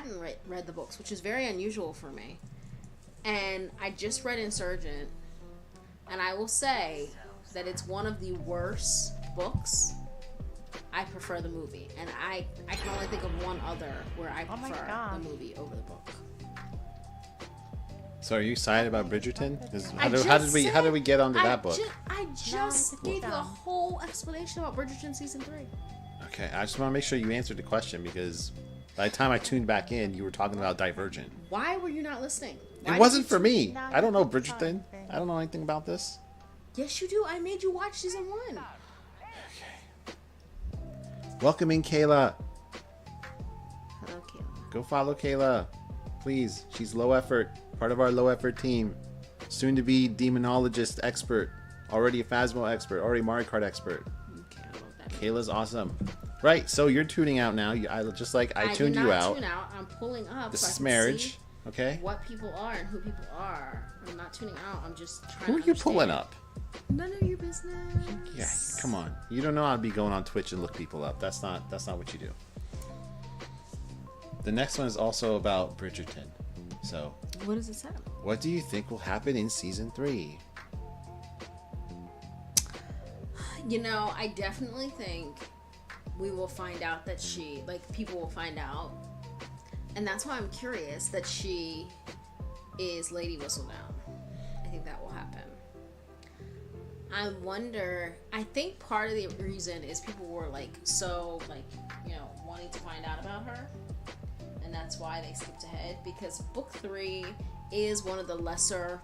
hadn't read the books, which is very unusual for me. And I just read Insurgent, and I will say that it's one of the worst books. I prefer the movie, and I can only think of one other where I prefer the movie over the book. So are you excited about Bridgerton? How did we get onto that book? I just gave you a whole explanation about Bridgerton season 3. Okay, I just want to make sure you answered the question, because by the time I tuned back in, you were talking about Divergent. Why were you not listening? It wasn't for me. I don't know Bridgerton. I don't know anything about this. Yes, you do. I made you watch season 1. Okay. Welcome in, Kayla. Hello, Kayla. Go follow Kayla. Please. She's low effort. Part of our low effort team. Soon to be demonologist expert. Already a Phasmo expert. Already Mario Kart expert. Okay, I don't know what that means. Kayla's awesome. Right, so you're tuning out now. I tuned you out. I did not tune out. I'm pulling up. This so is marriage. Okay. What people are and who people are. I'm not tuning out. I'm just trying Who to are you pulling up? None of your business. Yeah, come on. You don't know how to be going on Twitch and look people up. That's not what you do. The next one is also about Bridgerton. So, what does it say? What do you think will happen in season 3? You know, I definitely think we will find out that people will find out. And that's why I'm curious that she is Lady Whistledown. I think that will happen. I wonder, I think part of the reason is people were wanting to find out about her. And that's why they skipped ahead, because book 3 is one of the lesser,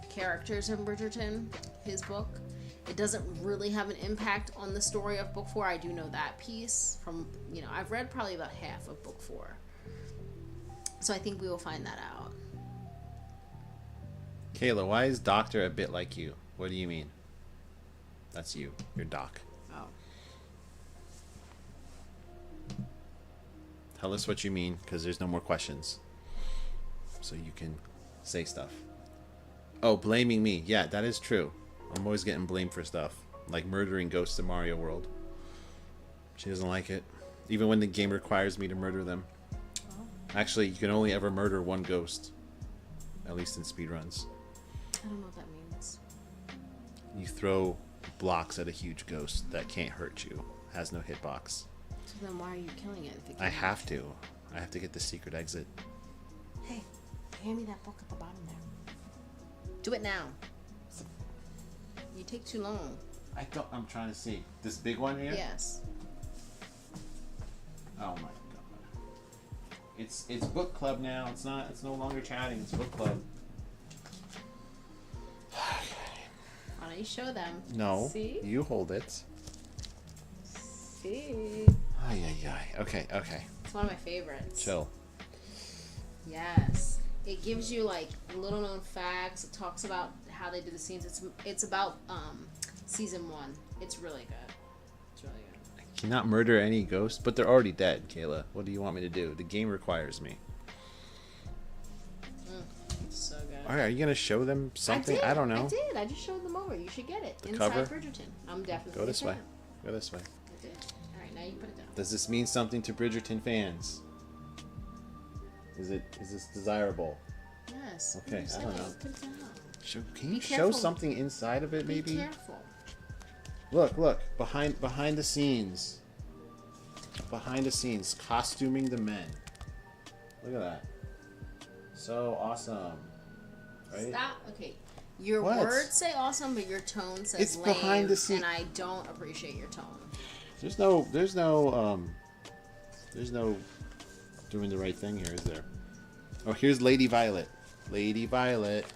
characters in Bridgerton, his book. It doesn't really have an impact on the story of book 4. I do know that piece from, I've read probably about half of book 4. So I think we will find that out. Kayla, why is Doctor a bit like you? What do you mean? That's you. You're Doc. Oh. Tell us what you mean, because there's no more questions. So you can say stuff. Oh, blaming me. Yeah, that is true. I'm always getting blamed for stuff. Like murdering ghosts in Mario World. She doesn't like it. Even when the game requires me to murder them. Oh. Actually, you can only ever murder one ghost. At least in speedruns. I don't know what that means. You throw blocks at a huge ghost that can't hurt you. Has no hitbox. So then why are you killing it? I have to. I have to get the secret exit. Hey, hand me that book at the bottom there. Do it now. You take too long. I'm trying to see. This big one here? Yes. Oh my god. It's book club now. It's no longer chatting, it's book club. Why don't you show them? No. See? You hold it. See? Ay, ay, ay. Okay. It's one of my favorites. Chill. Yes. It gives you little known facts. It talks about how they do the scenes. It's about season 1. It's really good. It's really good. I cannot murder any ghosts, but they're already dead, Kayla. What do you want me to do? The game requires me. It's so good. Alright, are you gonna show them something? I don't know. I did. I just showed them over. You should get it. The Inside cover? Bridgerton. I'm definitely Go this way. fan. Go this way. I did. Alright, now you put it down. Does this mean something to Bridgerton fans? Is this desirable? Yes. Okay, I don't know. Put it down. Can you show something inside of it, maybe? Be careful. Look, behind the scenes. Behind the scenes, costuming the men. Look at that. So awesome. Right? Stop. Okay. Your What? words say awesome, but your tone says It's lame, behind the scene- and I don't appreciate your tone. There's no doing the right thing here, is there? Oh, here's Lady Violet. Lady Violet.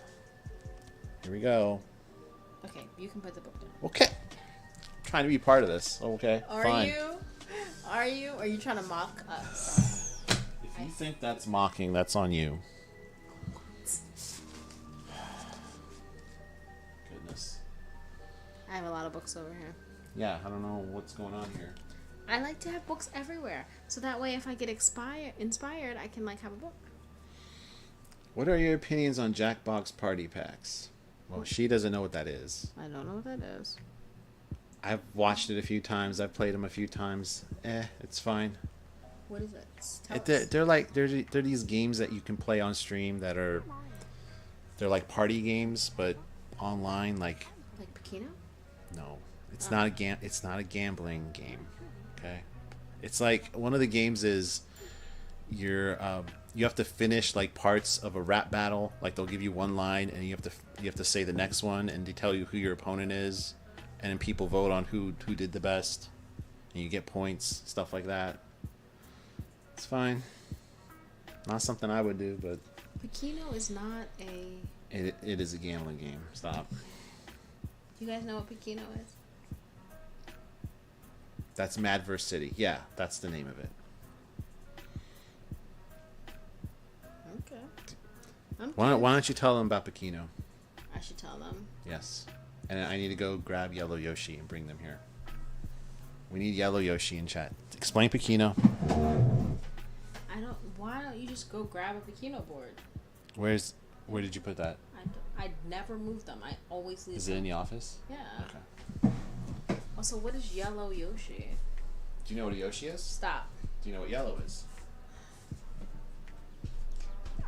Here we go. Okay, you can put the book down. Okay. Trying to be part of this. Okay. Fine. Are you trying to mock us? If you think that's mocking, that's on you. Goodness. I have a lot of books over here. Yeah, I don't know what's going on here. I like to have books everywhere, so that way if I get inspired, I can have a book. What are your opinions on Jackbox party packs? Well, she doesn't know what that is. I don't know what that is. I've watched it a few times. I've played them a few times. It's fine. What is it? They're these games that you can play on stream they're like party games, but online. Like Pacino? no, it's not it's not a gambling game. Okay, it's like one of the games is you have to finish like parts of a rap battle. Like they'll give you one line and you have to say the next one, and they tell you who your opponent is, and then people vote on who did the best, and you get points, stuff like that. It's fine. Not something I would do, but Pacino is not a... it is a gambling game. Stop. Do you guys know what Pacino is? That's Mad vs. City. Yeah, that's the name of it. Okay. Why don't you tell them about Pacino? I should tell them. Yes. And I need to go grab Yellow Yoshi and bring them here. We need Yellow Yoshi in chat. Explain Pacino. Why don't you just go grab a Pacino board? Where did you put that? I never move them. I always leave them. Is it in the office? Yeah. Okay. Also, what is Yellow Yoshi? Do you know what a Yoshi is? Stop. Do you know what yellow is?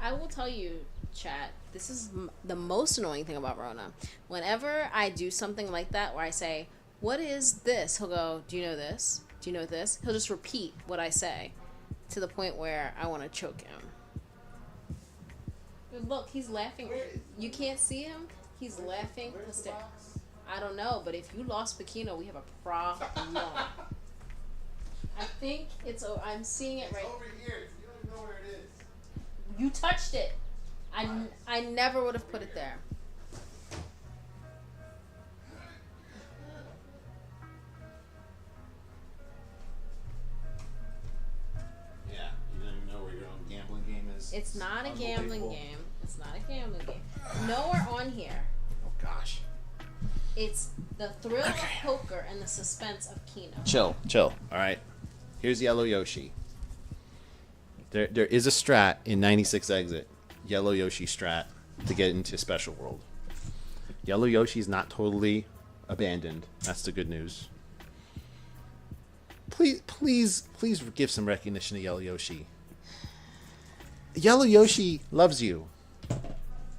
I will tell you, chat, this is the most annoying thing about Rona. Whenever I do something like that where I say, what is this? He'll go, do you know this? Do you know this? He'll just repeat what I say to the point where I want to choke him. Look, he's laughing. You can't see him? He's laughing. I don't know, but if you lost Pacino, we have a problem. I think I'm seeing it right. It's over here. You don't even know where it is. You touched it. I never would have put it there. Yeah, you don't even know where your own gambling game is. It's not a gambling game. It's not a gambling game. Nowhere on here. Oh gosh. It's the thrill of poker and the suspense of Keno. Chill. All right. Here's Yellow Yoshi. There is a strat in 96 Exit. Yellow Yoshi strat to get into Special World. Yellow Yoshi's not totally abandoned. That's the good news. Please give some recognition to Yellow Yoshi. Yellow Yoshi loves you.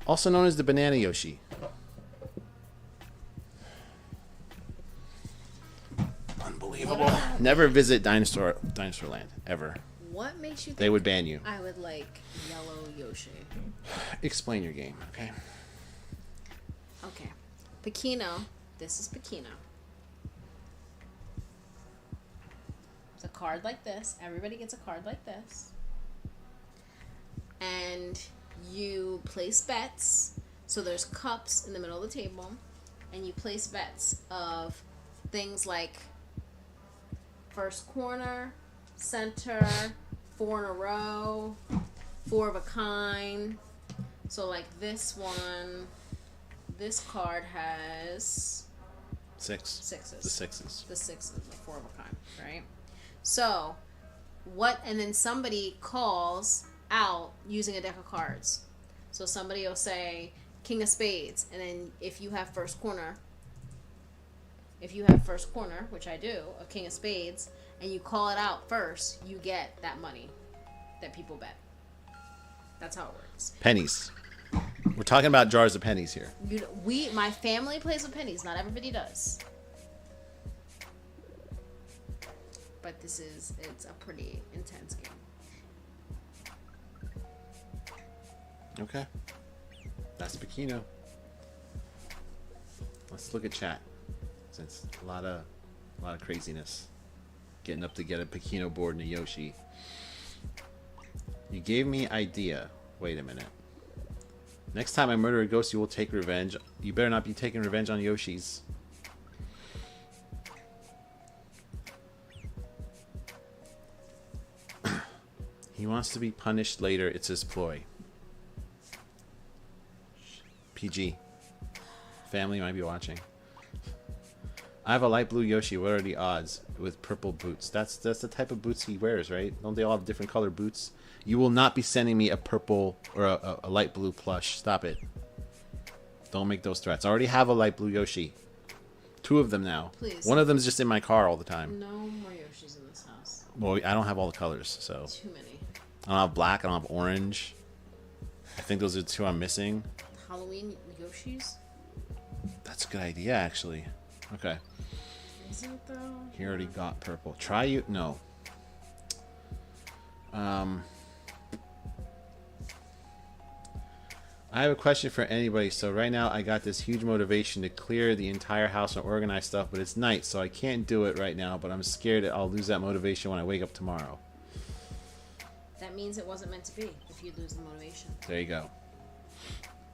Also known as the Banana Yoshi. Unbelievable. Never visit Dinosaur Land ever. What makes you think They would ban you. I would like Yellow Yoshi? Explain your game, okay? Okay. Pacino. This is Pacino. It's a card like this. Everybody gets a card like this. And you place bets. So there's cups in the middle of the table. And you place bets of things like first corner, center, 4 in a row, 4 of a kind. So like this one, this card has 6. sixes. The 6s. The 6s, the 4 of a kind, right? So and then somebody calls out using a deck of cards. So somebody will say King of Spades, and then if you have first corner, which I do, a King of Spades, and you call it out first, you get that money that people bet. That's how it works. Pennies. We're talking about jars of pennies here. My family plays with pennies. Not everybody does. But it's a pretty intense game. Okay. That's Pacino. Let's look at chat. Since a lot of craziness. Getting up to get a Pacino board and a Yoshi. You gave me idea. Wait a minute. Next time I murder a ghost, you will take revenge. You better not be taking revenge on Yoshis. He wants to be punished later. It's his ploy. PG. Family might be watching. I have a light blue Yoshi. What are the odds? With purple boots. That's the type of boots he wears, right? Don't they all have different color boots? You will not be sending me a purple or a light blue plush. Stop it. Don't make those threats. I already have a light blue Yoshi. 2 of them now. Please. One of them's just in my car all the time. No more Yoshis in this house. Well, I don't have all the colors, so Too many. I don't have black. I don't have orange. I think those are the two I'm missing. Halloween Yoshis? That's a good idea, actually. Okay. Is it though? He already got purple. Try you. No. I have a question for anybody. So right now I got this huge motivation to clear the entire house and organize stuff, but it's night, so I can't do it right now, but I'm scared that I'll lose that motivation when I wake up tomorrow. That means it wasn't meant to be if you lose the motivation. There you go.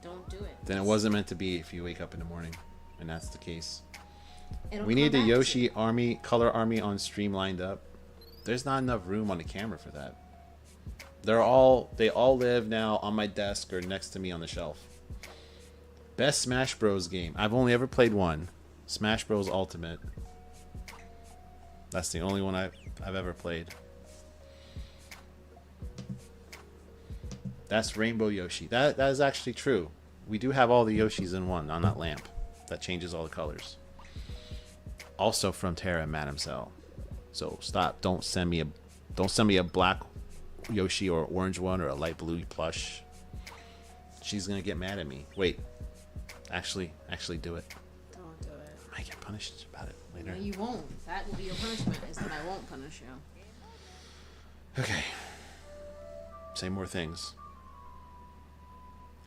Don't do it. Then it wasn't meant to be if you wake up in the morning, and that's the case. It'll We come need the back to Yoshi you. army, color army on stream lined up. There's not enough room on the camera for that. They all live now on my desk or next to me on the shelf. Best Smash Bros game. I've only ever played one. Smash Bros Ultimate. That's the only one I've ever played. That's Rainbow Yoshi. That is actually true. We do have all the Yoshis in one on that lamp. That changes all the colors. Also from Terra and Madam Cell. So stop. Don't send me a black Yoshi or orange one or a light blue plush. She's gonna get mad at me. Wait. Actually do it. Don't do it. I might get punished about it later. No, you won't. That will be your punishment, is that I won't punish you. Okay. Say more things.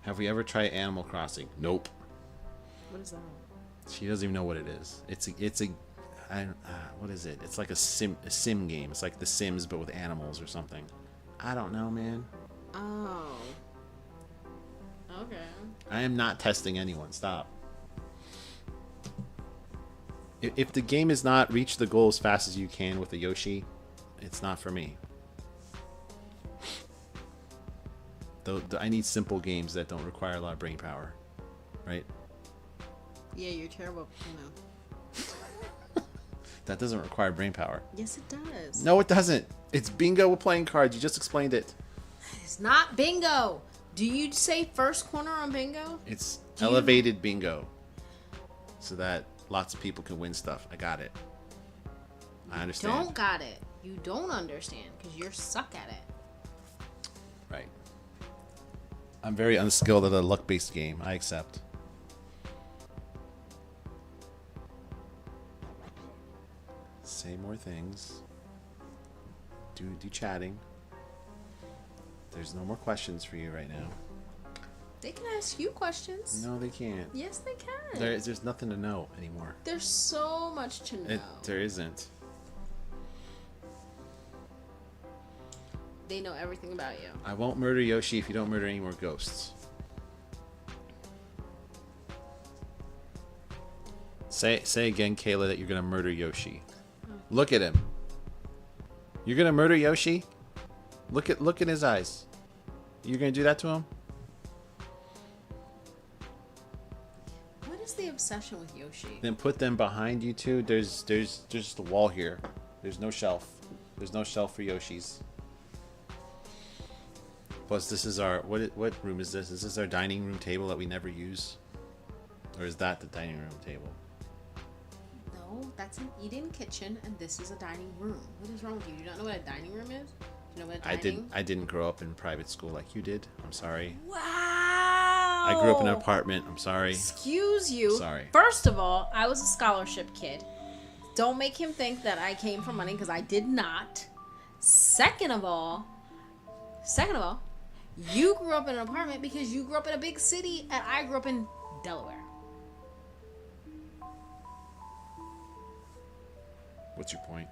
Have we ever tried Animal Crossing? Nope. What is that? She doesn't even know what it is. What is it? It's like a sim game. It's like The Sims but with animals or something. I don't know, man. Oh. Okay. I am not testing anyone. Stop. If the game is not reach the goal as fast as you can with the Yoshi, it's not for me. I need simple games that don't require a lot of brain power, right? Yeah, you're terrible. No. That doesn't require brain power. Yes, it does. No, it doesn't. It's bingo with playing cards. You just explained it. It's not bingo. Do you say first corner on bingo? It's elevated bingo, so that lots of people can win stuff. I got it. I understand. Don't got it. You don't understand because you're suck at it. Right. I'm very unskilled at a luck-based game. I accept. Say more things. Do chatting. There's no more questions for you right now. They can ask you questions. No, they can't. Yes, they can. There's nothing to know anymore. There's so much to know. There isn't. They know everything about you. I won't murder Yoshi if you don't murder any more ghosts. Say again, Kayla, that you're gonna murder Yoshi. Look at him. You're gonna murder Yoshi? Look at his eyes. You're gonna do that to him? What is the obsession with Yoshi? Then put them behind you two. There's just a wall here. There's no shelf. There's no shelf for Yoshis. Plus, this is our what room is this? Is this our dining room table that we never use, or is that the dining room table? No, that's an eat-in kitchen, and this is a dining room. What is wrong with you? You don't know what a dining room is? Do you know what a dining? I didn't grow up in private school like you did. I'm sorry. Wow. I grew up in an apartment. I'm sorry. Excuse you. Sorry. First of all, I was a scholarship kid. Don't make him think that I came from money because I did not. Second of all, you grew up in an apartment because you grew up in a big city, and I grew up in Delaware. What's your point?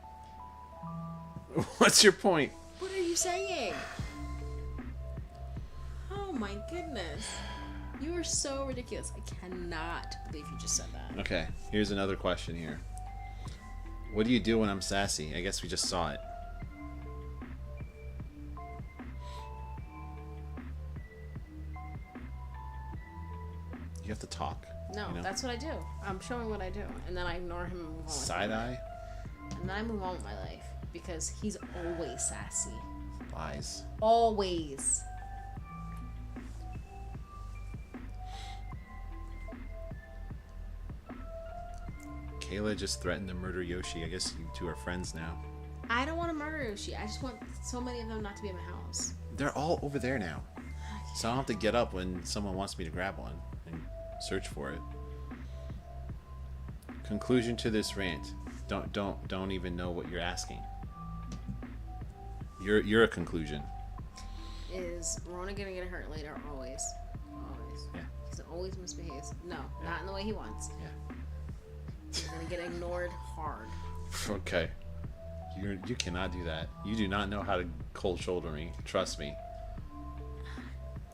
What's your point? What are you saying? Oh my goodness. You are so ridiculous. I cannot believe you just said that. Okay, here's another question here. What do you do when I'm sassy? I guess we just saw it. You have to talk. No, you know? that's what I do. I'm showing what I do, and then I ignore him and move on. with Side my eye? life. And then I move on with my life because he's always sassy. Lies. Always. Kayla just threatened to murder Yoshi. I guess you two are friends now. I don't want to murder Yoshi. I just want so many of them not to be in my house. They're all over there now. So I don't have to get up when someone wants me to grab one and search for it. Conclusion to this rant. Don't even know what you're asking. You're a conclusion. Is Rona gonna get hurt later? Always. Always. Yeah. He's always misbehaves. No, not in the way he wants. Yeah. He's gonna get ignored hard. Okay. You cannot do that. You do not know how to cold shoulder me. Trust me.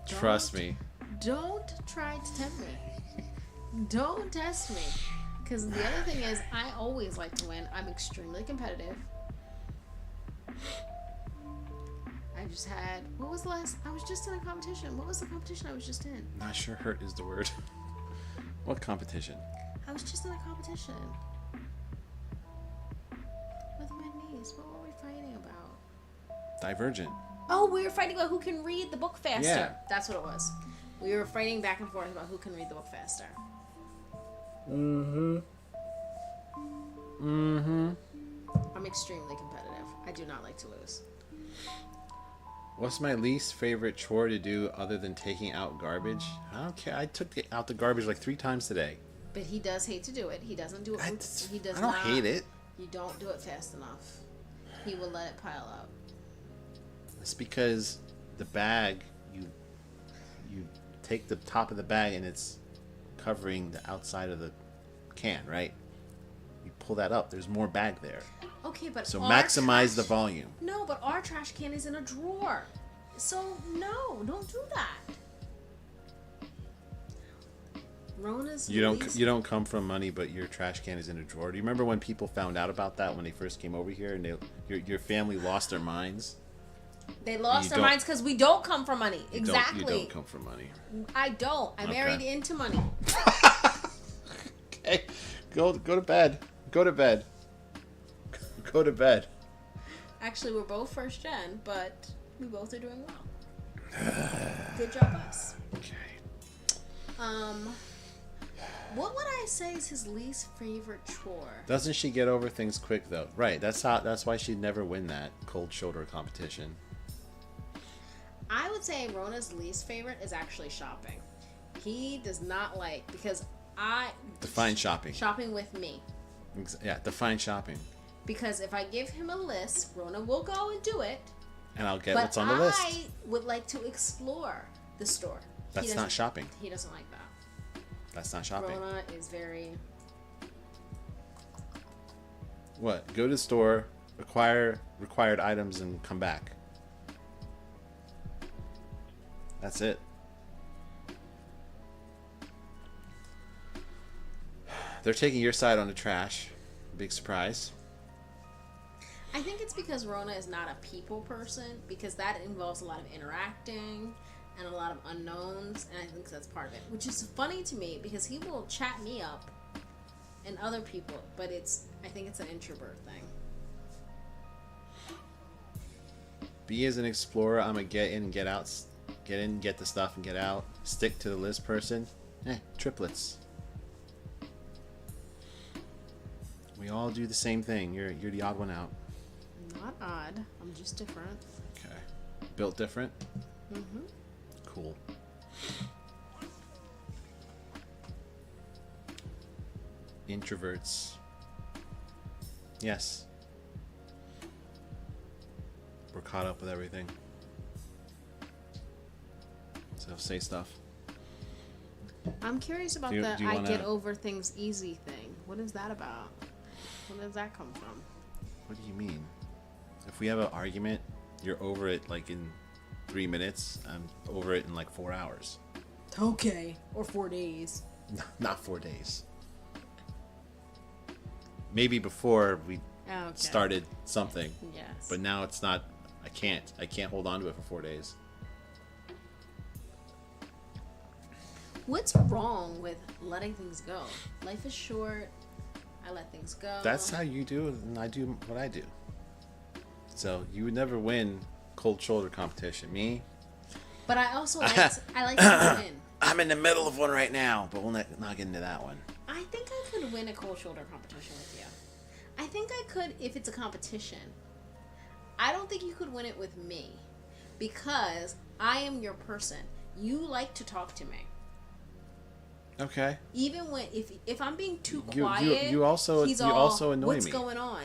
Trust me. Don't try to tempt me. Don't test me. Because the other thing is, I always like to win. I'm extremely competitive. I just had... What was the last... I was just in a competition. What was the competition I was just in? Not sure hurt is the word. What competition? I was just in a competition. With my niece. What were we fighting about? Divergent. Oh, we were fighting about who can read the book faster. Yeah. That's what it was. We were fighting back and forth about who can read the book faster. Mm-hmm. Mm-hmm. I'm extremely competitive. I do not like to lose. What's my least favorite chore to do other than taking out garbage? I don't care. I took out the garbage like 3 times today. But he does hate to do it. He doesn't do it. He does I not. don't hate it. You don't do it fast enough. He will let it pile up. It's because the bag, you take the top of the bag and it's covering the outside of the can, right? You pull that up. There's more bag there. Okay, but so our maximize the volume. No, but our trash can is in a drawer. So no, don't do that. Rona's You don't come from money, but your trash can is in a drawer. Do you remember when people found out about that when they first came over here and your family lost their minds? They lost their minds because we don't come from money. Exactly. You don't come from money. I don't. I married into money. Okay. Go to bed. Go to bed. Go to bed. Actually, we're both first gen, but we both are doing well. Good job, us. Okay. What would I say is his least favorite chore? Doesn't she get over things quick though? Right. That's why she'd never win that cold shoulder competition. I would say Rona's least favorite is actually shopping. He does not like define shopping. Shopping with me. Yeah, define shopping. Because if I give him a list, Rona will go and do it. And I'll get what's on the list. But I would like to explore the store. That's not shopping. He doesn't like that. That's not shopping. Rona is very... What? Go to the store, acquire required items, and come back. That's it. They're taking your side on the trash. Big surprise. I think it's because Rona is not a people person, because that involves a lot of interacting and a lot of unknowns, and I think that's part of it. Which is funny to me because he will chat me up and other people, but I think it's an introvert thing. B as an explorer, I'm a get in, get out, get in, get the stuff, and get out. Stick to the list person. Triplets. We all do the same thing. You're the odd one out. Not odd. I'm just different. Okay. Built different? Mm-hmm. Cool. Introverts. Yes. We're caught up with everything. So say stuff. I'm curious about the I get over things easy thing. What is that about? Where does that come from? What do you mean? If we have an argument, you're over it like in 3 minutes. I'm over it in like 4 hours. Okay. Or 4 days. Not 4 days. Maybe before we started something. Yes. But now it's not. I can't hold on to it for 4 days. What's wrong with letting things go? Life is short. I let things go. That's how you do it, and I do what I do. So you would never win cold shoulder competition. Me? But I also like to win. I'm in the middle of one right now, but we'll not get into that one. I think I could win a cold shoulder competition with you. I think I could if it's a competition. I don't think you could win it with me because I am your person. You like to talk to me. Okay. Even when if I'm being too quiet, you also annoy what's me. going on?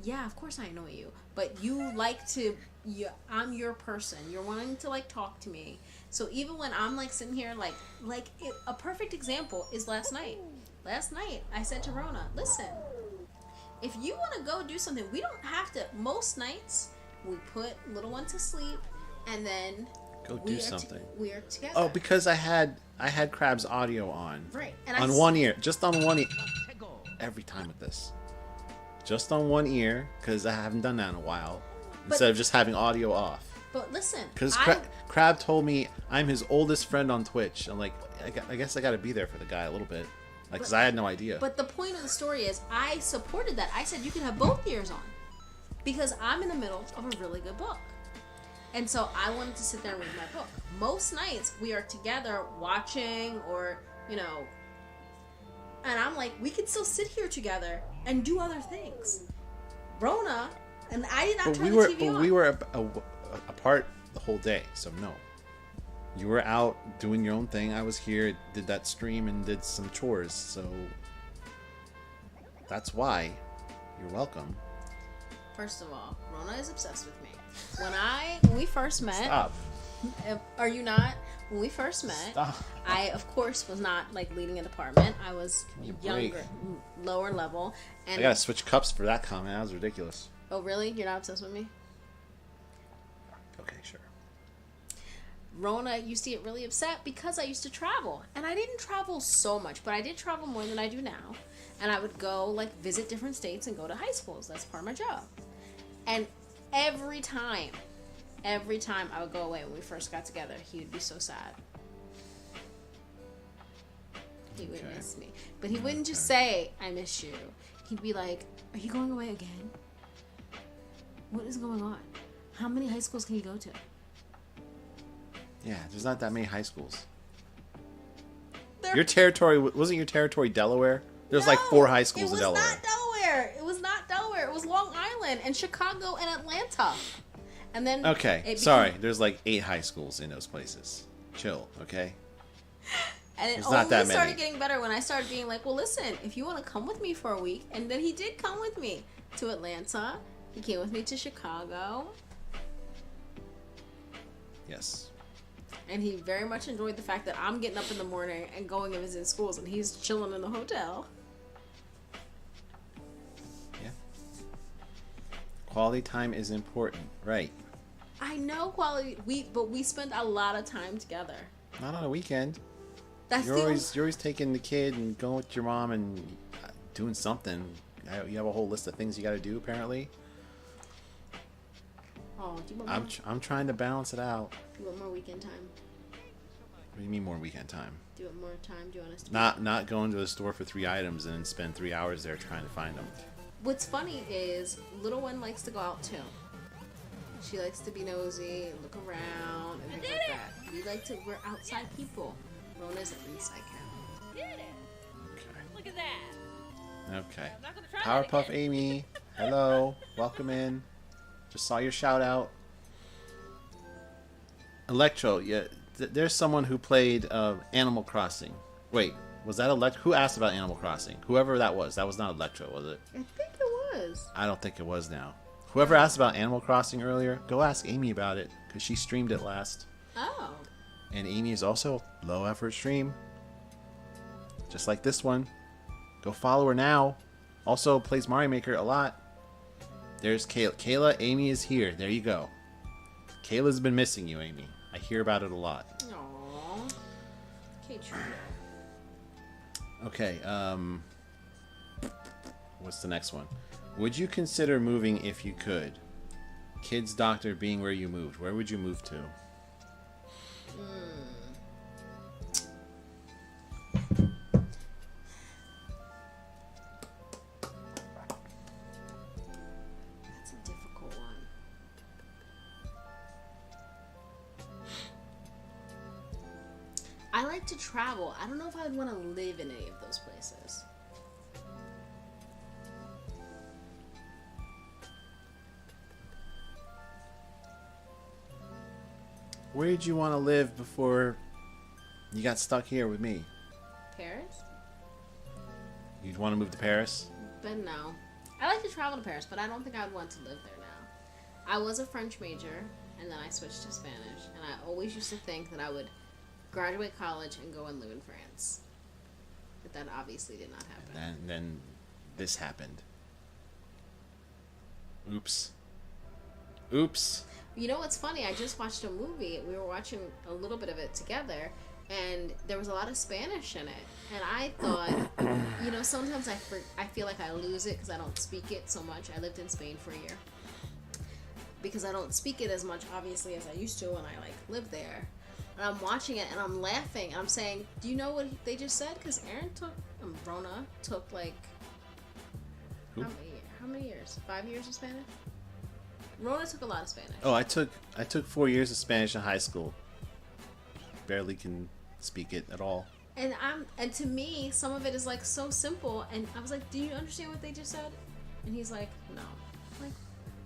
Yeah, of course I annoy you, but you like to. I'm your person. You're wanting to like talk to me. So even when I'm like sitting here, a perfect example is last night. Last night I said to Rona, "Listen, if you want to go do something, we don't have to. Most nights we put little one to sleep, and then Go do something. We are together. Oh, because I had Crab's audio on. Right. And on one ear, just on one ear. Every time with this, just on one ear, because I haven't done that in a while. Instead of just having audio off. But listen, because Crab told me I'm his oldest friend on Twitch. I'm like, I guess I got to be there for the guy a little bit, because I had no idea. But the point of the story is, I supported that. I said you can have both ears on, because I'm in the middle of a really good book. And so I wanted to sit there and read my book. Most nights we are together watching or, and I'm like, we can still sit here together and do other things. Rona, and I did not turn the TV on. We were apart the whole day, so no. You were out doing your own thing. I was here, did that stream, and did some chores, so that's why. You're welcome. First of all, Rona is obsessed with me. When we first met, Stop. Are you not? When we first met, Stop. I of course was not like leading a department. I was younger, lower level, and I gotta switch cups for that comment. That was ridiculous. Oh really? You're not obsessed with me? Okay, sure. Rona used to get really upset because I used to travel, and I didn't travel so much, but I did travel more than I do now. And I would go like visit different states and go to high schools. That's part of my job. And every time I would go away when we first got together, he would be so sad. He would miss me. But he wouldn't just say, I miss you. He'd be like, are you going away again? What is going on? How many high schools can you go to? Yeah, there's not that many high schools. Your territory, wasn't your territory Delaware? There's like 4 high schools in Delaware. It was not Delaware. It was Long Island and Chicago and Atlanta. And then sorry, there's like 8 high schools in those places. Chill, okay? And it There's not that only started many. getting better when I started being like, well, listen, if you want to come with me for a week. And then he did come with me to Atlanta. He came with me to Chicago. Yes. And he very much enjoyed the fact that I'm getting up in the morning and going and visiting schools, and he's chilling in the hotel. Yeah. Quality time is important, right? I know quality, but we spend a lot of time together. Not on a weekend. That's You're always taking the kid and going with your mom and doing something. You have a whole list of things you got to do, apparently. Oh, do you want more? I'm trying to balance it out. Do you want more weekend time? What do you mean more weekend time? Do you want more time? Do you want us to? Not going to the store for 3 items and then spend 3 hours there trying to find them. What's funny is little one likes to go out too. She likes to be nosy, look around, and things like that. We're outside people. Rona's an inside cat. Did it? Okay. Look at that. Okay. I'm not gonna try that Powerpuff again. Amy, hello, welcome in. Just saw your shout out. Electro, yeah, there's someone who played Animal Crossing. Wait, was that Electro? Who asked about Animal Crossing? Whoever that was not Electro, was it? I think it was. I don't think it was now. Whoever asked about Animal Crossing earlier, go ask Amy about it, because she streamed it last. Oh. And Amy is also low effort stream. Just like this one. Go follow her now. Also plays Mario Maker a lot. There's Kayla. Kayla, Amy is here. There you go. Kayla's been missing you, Amy. I hear about it a lot. Aww. Okay, true. Okay, what's the next one? Would you consider moving if you could? Kids doctor being where you moved. Where would you move to? That's a difficult one. I like to travel. I don't know if I would want to live in any of those places. Where did you want to live before you got stuck here with me? Paris? You'd want to move to Paris? But no. I like to travel to Paris, but I don't think I'd want to live there now. I was a French major, and then I switched to Spanish, and I always used to think that I would graduate college and go and live in France. But that obviously did not happen. And then this happened. Oops. You know what's funny? I just watched a movie. We were watching a little bit of it together, and there was a lot of Spanish in it. And I thought, sometimes I feel like I lose it because I don't speak it so much. I lived in Spain for a year. Because I don't speak it as much, obviously, as I used to when I, lived there. And I'm watching it, and I'm laughing, and I'm saying, do you know what they just said? Because Rona took, Who? how many years? 5 years of Spanish? Rona took a lot of Spanish. Oh, I took 4 years of Spanish in high school. Barely can speak it at all. And to me, some of it is so simple. And I was like, "Do you understand what they just said?" And he's like, "No." I'm like,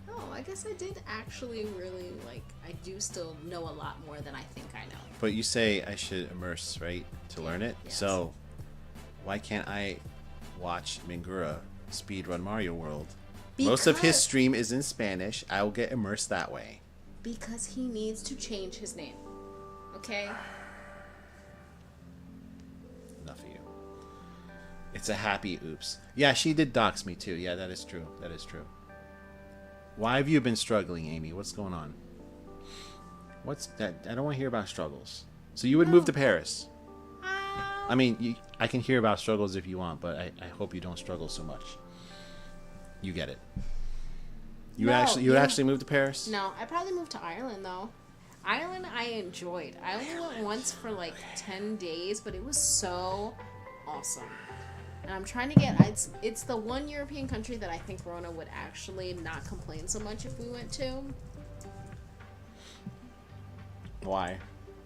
"Oh, I guess I did actually really I do still know a lot more than I think I know." But you say I should immerse, right, to learn it. Yes. So why can't I watch Mingura speedrun Mario World? Most of his stream is in Spanish. I will get immersed that way. Because he needs to change his name. Okay? Enough of you. It's a happy oops. Yeah, she did dox me too. Yeah, that is true. That is true. Why have you been struggling, Amy? What's going on? What's that? I don't want to hear about struggles. So you would move to Paris. I mean, I can hear about struggles if you want, but I hope you don't struggle so much. You get it. You would actually move to Paris? No, I probably moved to Ireland though. Ireland I enjoyed. I only went once for 10 days, but it was so awesome. And I'm trying to get it's the one European country that I think Rona would actually not complain so much if we went to. Why?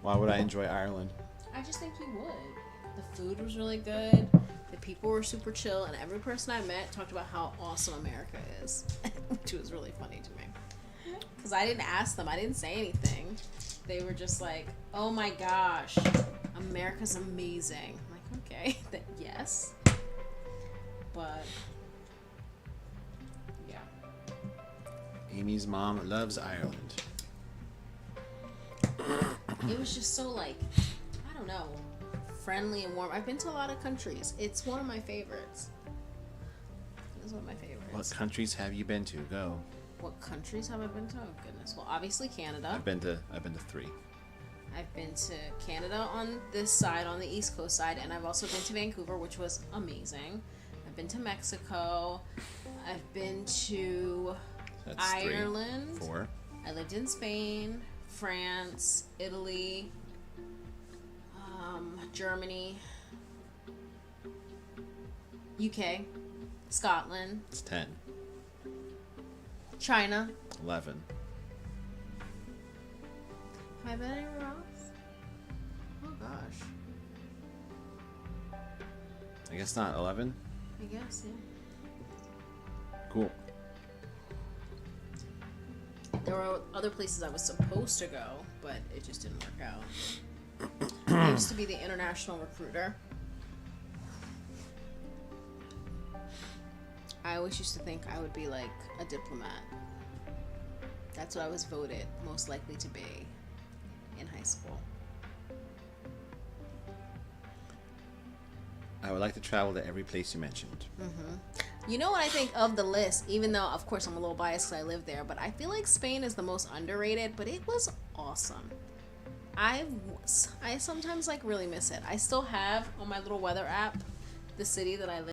Why would I enjoy Ireland? I just think you would. The food was really good. The people were super chill, and every person I met talked about how awesome America is, which was really funny to me. Because I didn't ask them, I didn't say anything. They were just like, "Oh my gosh, America's amazing." I'm like, okay, yes, but yeah. Amy's mom loves Ireland. It was just so I don't know, friendly and warm. I've been to a lot of countries. It's one of my favorites. It's one of my favorites. What countries have you been to? Go. What countries have I been to? Oh goodness. Well, obviously Canada. I've been to 3. I've been to Canada on this side, on the East Coast side, and I've also been to Vancouver, which was amazing. I've been to Mexico. I've been to That's Ireland. 3. 4. I lived in Spain, France, Italy, Germany, UK, Scotland. It's 10. China. 11. Have I been anywhere else? Oh gosh. I guess not. 11. I guess, yeah. Cool. There were other places I was supposed to go, but it just didn't work out. I used to be the international recruiter. I always used to think I would be a diplomat. That's what I was voted most likely to be in high school. I would like to travel to every place you mentioned. You know what I think of the list, even though, of course, I'm a little biased because I live there, but I feel like Spain is the most underrated, but it was awesome. I sometimes really miss it. I still have on my little weather app the city that I live